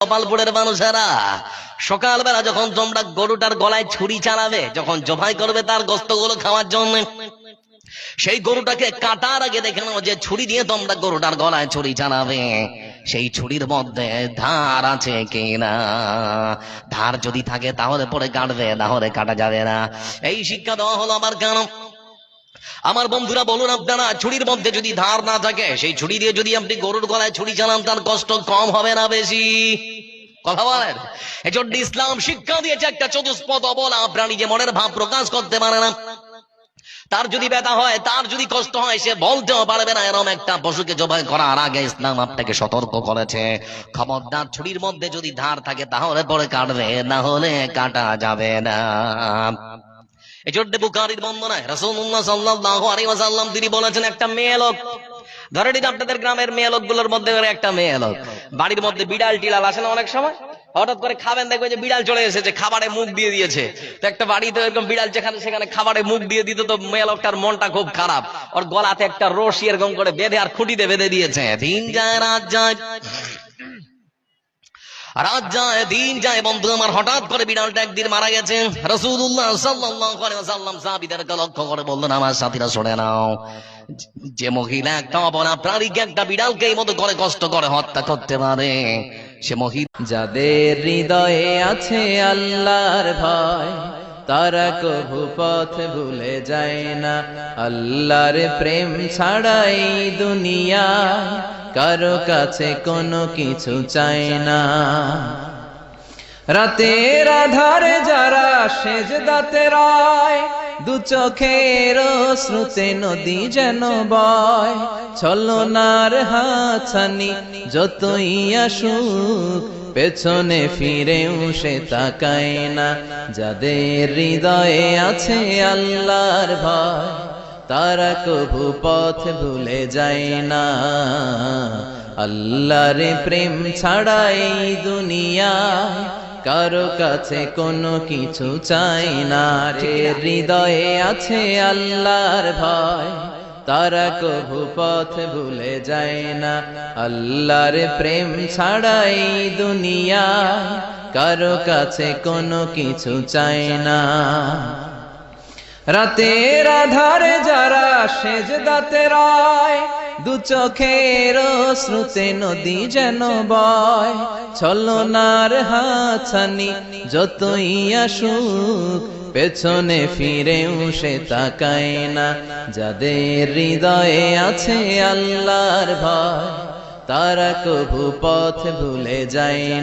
গোপালপুরের মানুষেরা সকালবেলা যখন তোমরা গরুটার গলায় ছুরি চালাবে, যখন জবাই করবে তার গোশতগুলো খাওয়ার জন্য, সেই গরুটাকে কাটার আগে দেখে নাও যে ছুরি দিয়ে তোমরা গরুটার গলায় ছুরি চালাবে সেই ছুরির মধ্যে ধার আছে কিনা। ধার যদি থাকে তাহলে পরে কাটবে, না হলে কাটা যাবে না। এই শিক্ষা দেওয়া হলো আমার কেন। আমার বন্ধুরা বলুন, আপনারা ছুরির মধ্যে যদি ধার না থাকে, সেই ছুরি দিয়ে যদি আপনি গরুর গলায় ছুরি চালান, তার কষ্ট কম হবে না বেশি? কথা বলেন। এজন্য ইসলাম শিক্ষা দিয়েছে একটা চতুষ্পদ অবলা প্রাণী যে মনের ভাব প্রকাশ করতে পারে না, তার যদি ব্যথা হয়, তার যদি কষ্ট হয়, সে বলতেও পারবে না, এরকম একটা পশুকে জবাই করার আগে ইসলাম আপনাকে সতর্ক করেছে, খবরদার ছুরির মধ্যে যদি ধার থাকে তাহলে পরে কাটবে, না হলে কাটা যাবে না। এজন্য বুখারীর বর্ণনায় রাসূলুল্লাহ সাল্লাল্লাহু আলাইহি ওয়াসাল্লাম তিনি বলেছেন, একটা মেয়ে লোক, ধরে নিন আপনাদের গ্রামের মেয়ে লোকগুলোর মধ্যে একটা মেয়ে লোক, বাড়ির মধ্যে বিড়াল টিড়াল আসে না অনেক সময়, হঠাৎ করে খাবেন দেখবে যে বিড়াল চলে এসেছে, খাবারে মুখ দিয়ে দিয়েছে। তো একটা বাড়িতে এরকম বিড়াল যেখানে সেখানে খাবারে মুখ দিয়ে দিত, তো মেয়ে লোকটার মনটা খুব খারাপ, ওর গলাতে একটা রশি এরকম করে বেঁধে আর খুঁটিতে বেঁধে দিয়েছে। দিন যায় রাত যায়, রাত যায় দিন যায়, বন্ধু আমার, হঠাৎ করে বিড়ালটা একদিন মারা গেছে। রাসূলুল্লাহ সাল্লাল্লাহু আলাইহি ওয়াসাল্লাম সাহাবীদেরকে লক্ষ্য করে বললেন, আমার সাথীরা শুনে নাও, যে মহিলা একটা অবলা প্রাণীকে, একটা বিড়ালকে এই মতো করে কষ্ট করে হত্যা করতে পারে, সে মহিলা যাদের হৃদয়ে আছে আল্লাহর ভয়, তারা কভু পথ ভুলে যায় না। আল্লাহর প্রেম ছাড়াই দুনিয়ায় কারো কাছে কোনো কিছু চায় না। রাতের আধারে যারা সেজদাতে রয়, দু চোখের শ্রুতে নদী যেন বয়, ছলনার হাতছানি যতই আসুক পেছনে ফিরেও সে তাকায় না। যাদের হৃদয়ে আছে আল্লাহর ভয়, তারা কভু পথ ভুলে যায় না। আল্লাহর প্রেম ছাড়াই দুনিয়ায় কারো কাছে কোনো কিছু চাই না। যে হৃদয়ে আছে আল্লাহর ভয়, তারা কভু পথ ভুলে যায় না। আল্লাহর প্রেম ছাড়াই দুনিয়ায় কারো কাছে কোনো কিছু চাই না। রাতের আধারে যারা সেজদাতে রয়, দু চোখের শ্রুতে নদী যেন বয়, ছলনার হাতছানি যতই আসুক পেছনে ফিরেও সে তাকায় না। যাদের হৃদয়ে আছে আল্লাহর ভয়, তারা কভু পথ ভুলে যায় না।